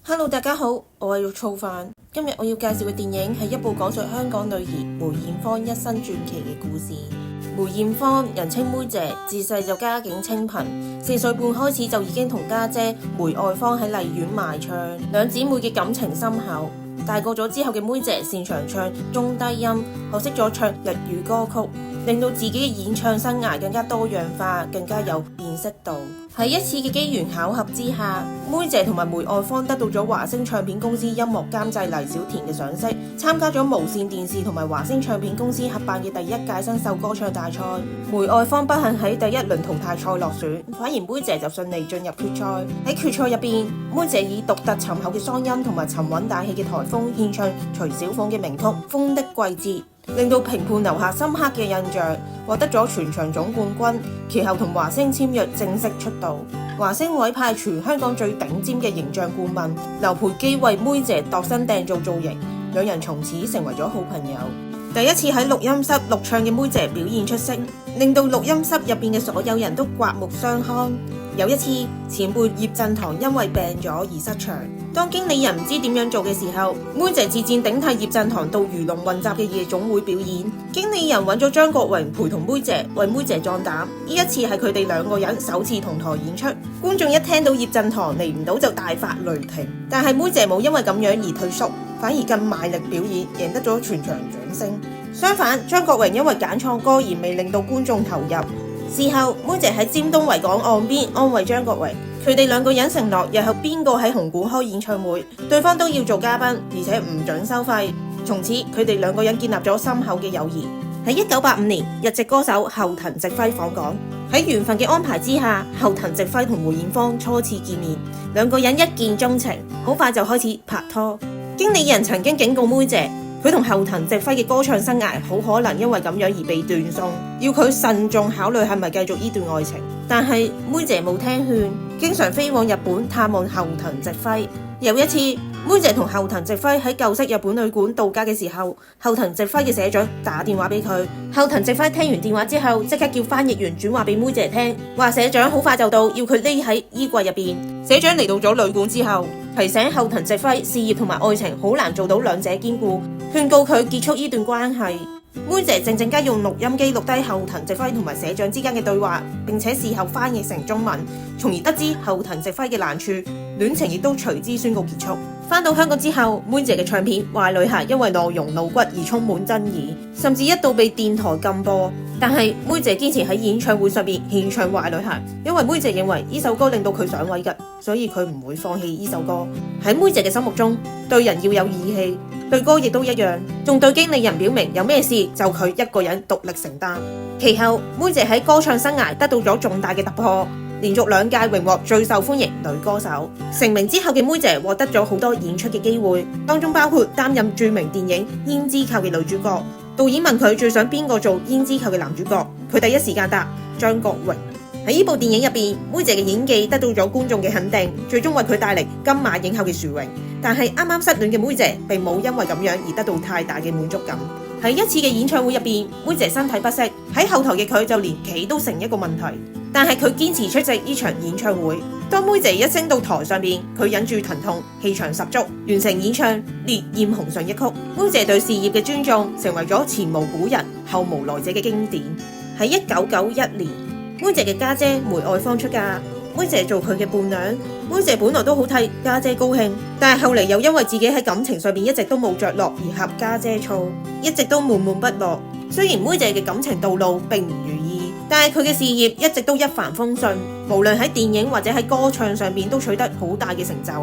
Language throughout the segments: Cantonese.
Hello，大家好，我係肉燥飯。今日我要介紹嘅電影係一部講述香港女兒梅艷芳一生傳奇嘅故事。梅艷芳人稱妹姐，自細就家境清貧，4歲半開始就已經同家姐梅愛芳喺荔園賣唱，兩姊妹嘅感情深厚。大個咗之後嘅妹姐擅長唱中低音，學識咗唱日語歌曲，令到自己嘅演唱生涯更加多樣化，更加有辨識度。喺一次嘅機緣巧合之下，妹姐同埋梅愛芳得到咗華星唱片公司音樂監製黎小田嘅賞識，參加咗無線電視同埋華星唱片公司合辦嘅第1屆新秀歌唱大賽。梅愛芳不幸喺第1輪淘汰賽落選，反而妹姐就順利進入決賽。喺決賽入邊，妹姐以獨特沉厚嘅嗓音同埋沉穩大氣嘅台風獻唱徐小鳳嘅名曲《風的季節》，令到評判留下深刻嘅印象，獲得咗全場總冠軍。其後同華星簽約正式出道，華星委派全香港最頂尖嘅形象顧問劉培基為妹姐度身訂造造型，兩人從此成為咗好朋友。第一次喺錄音室錄唱嘅妹姐表現出色，令到錄音室入邊嘅所有人都刮目相看。有一次，前輩葉振棠因為病咗而失場，當經理人唔知點樣做嘅時候，妹姐自薦頂替葉振棠到魚龍混雜嘅夜總會表演。經理人揾咗張國榮陪同妹姐，為妹姐壯膽。呢一次係佢哋兩個人首次同台演出，觀眾一聽到葉振棠嚟唔到就大發雷霆，但係妹姐冇因為咁樣而退縮，反而更賣力表演，贏得咗全場掌聲。相反，張國榮因為揀錯歌而未令到觀眾投入。事後，妹姐喺尖東維港岸邊安慰張國榮，佢哋兩個人承諾日後邊個喺紅館開演唱會，對方都要做嘉賓，而且唔准收費。從此，佢哋兩個人建立咗深厚嘅友誼。喺1985年，日籍歌手後藤直輝訪港，喺緣分嘅安排之下，後藤直輝同梅艷芳初次見面，兩個人一見鍾情，好快就開始拍拖。經理人曾經警告妹姐，佢同後藤直輝嘅歌唱生涯好可能因為咁樣而被斷送，要佢慎重考慮係咪繼續呢段愛情。但係妹姐冇聽勸，經常飛往日本探望後藤直輝。有一次，妹姐同後藤直輝喺舊式日本旅館度假嘅時候，後藤直輝嘅社長打電話俾佢。後藤直輝聽完電話之後，即刻叫翻譯員轉話俾妹姐聽，話社長好快就到，要佢匿喺衣櫃入邊。社長嚟到咗旅館之後，提醒後藤直輝事業同埋愛情好難做到兩者兼顧，勸告佢結束呢段關係。妹姐靜靜雞用錄音機錄低後藤直輝同埋社長之間嘅對話，並且事後翻譯成中文，從而得知後藤直輝嘅難處，戀情亦都隨之宣告結束。返到香港之後，妹姐嘅唱片《壞女孩》因為內容露骨而充滿爭議，甚至一度被電台禁播。但係妹姐堅持喺演唱會上邊獻唱《壞女孩》，因為妹姐認為呢首歌令到佢上位嘅，所以佢唔會放棄呢首歌。喺妹姐嘅心目中，對人要有義氣，對歌亦都一樣，仲對經理人表明有咩事就佢一個人獨力承擔。其後，妹姐喺歌唱生涯得到咗重大嘅突破，連續2屆榮獲最受歡迎女歌手。成名之後嘅妹姐獲得咗好多演出嘅機會，當中包括擔任著名電影《胭脂扣》嘅女主角。導演問佢最想邊個做《胭脂扣》嘅男主角，佢第一時間答張國榮。喺呢部電影入邊，妹姐嘅演技得到咗觀眾嘅肯定，最終為佢帶嚟金馬影后嘅殊榮。但係啱啱失戀嘅妹姐並冇因為咁樣而得到太大嘅滿足感。喺一次嘅演唱會入邊，妹姐身體不適，喺後台嘅佢就連企都成一個問題，但係佢堅持出席呢場演唱會。當妹姐一升到台上邊，佢忍住疼痛，氣場十足，完成演唱《烈焰紅唇》一曲。妹姐對事業嘅尊重，成為咗前無古人後無來者嘅經典。喺1991年，妹姐嘅家姐梅愛芳出嫁，妹姐做佢嘅伴娘。妹姐本來都好替家姐高興，但係後嚟又因為自己喺感情上邊一直都冇着落而呷家姐醋，一直都悶悶不樂。雖然妹姐嘅感情道路並唔如意，但係佢嘅事業一直都一帆風順，無論喺電影或者喺歌唱上邊都取得好大嘅成就。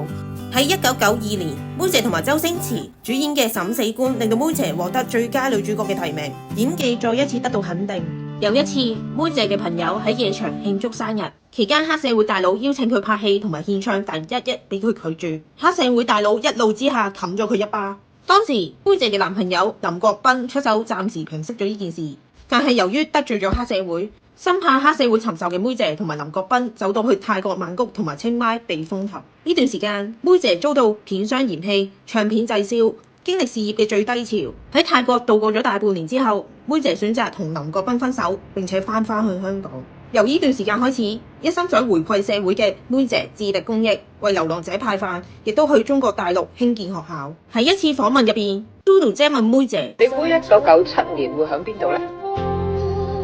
喺1992年，妹姐同埋周星馳主演嘅《審死官》令到妹姐獲得最佳女主角嘅提名，演技再一次得到肯定。有一次，妹姐嘅朋友喺夜場慶祝生日，期間黑社會大佬邀請佢拍戲同埋獻唱，但一俾佢拒絕。黑社會大佬一怒之下冚咗佢一巴。當時妹姐嘅男朋友林國斌出手暫時平息咗呢件事，但係由於得罪咗黑社會，生怕黑社會尋仇嘅妹姐同埋林國斌走到去泰國曼谷同埋清邁避風頭。呢段時間，妹姐遭到片商嫌棄，唱片滯銷，經歷事業嘅最低潮。喺泰國度過咗大半年之後，妹姐選擇同林國斌分手，並且翻返去香港。由呢段時間開始，一心想回饋社會嘅妹姐致力公益，為流浪者派飯，亦都去中國大陸興建學校。喺一次訪問入邊，嘟嘟姐問妹姐：你估1997年會喺邊度呢？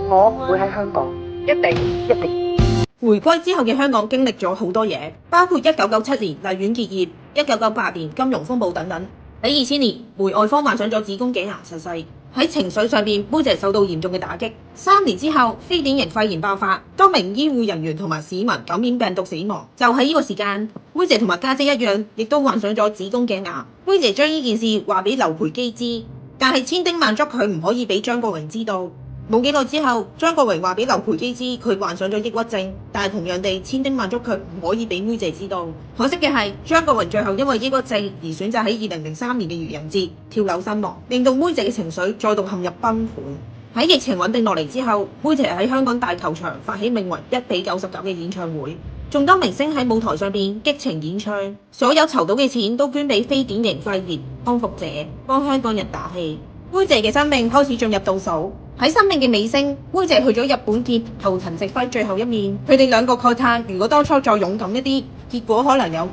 我會喺香港，一定。回歸之後嘅香港經歷咗好多嘢，包括1997年荔園結業、1998年金融風暴等等。喺2000年，梅愛芳患上咗子宮頸癌逝世。喺情緒上邊，妹姐受到嚴重嘅打擊。3年之後，非典型肺炎爆發，多名醫護人員同埋市民感染病毒死亡。就喺呢個時間，妹姐同埋家姐一樣，亦都患上咗子宮頸癌。妹姐將呢件事話俾劉培基知，但係千叮萬囑佢唔可以俾張國榮知道。冇幾耐之後，張國榮話俾劉培基知佢患上咗抑鬱症，但係同樣地千叮萬囑佢唔可以俾妹姐知道。可惜嘅係，張國榮最後因為抑鬱症而選擇喺2003年嘅愚人節跳樓身亡，令到妹姐嘅情緒再度陷入崩潰。喺疫情穩定落嚟之後，妹姐喺香港大球場發起名為1:99嘅演唱會，眾多明星喺舞台上邊激情演唱，所有籌到嘅錢都捐俾非典型肺炎康復者，幫香港人打氣。妹姐嘅生命開始進入倒數。喺生命嘅尾聲，妹姐去咗日本見後藤直輝最後一面。佢哋兩個慨嘆：如果當初再勇敢一啲，結果可能有誤。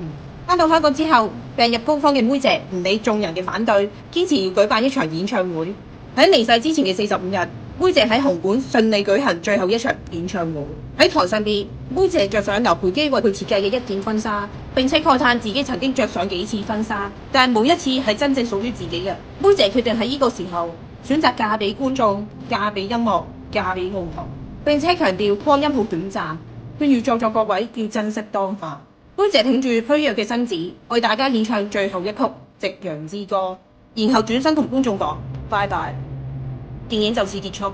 返到香港之後，病入膏肓嘅妹姐唔理眾人嘅反對，堅持要舉辦一場演唱會。喺離世之前嘅45日，妹姐喺紅館順利舉行最後一場演唱會。喺台上邊，妹姐着上劉培基為佢設計嘅一件婚紗，並且慨嘆自己曾經着上幾次婚紗，但係每一次係真正屬於自己嘅。妹姐決定喺呢個時候選擇嫁俾觀眾、嫁俾音樂、嫁俾舞台，並且強調光陰好短暫，勸喻在座各位要珍惜當下。妹姐挺住虛弱嘅身子，為大家演唱最後一曲《夕陽之歌》，然後轉身同觀眾講拜拜。電影就此結束。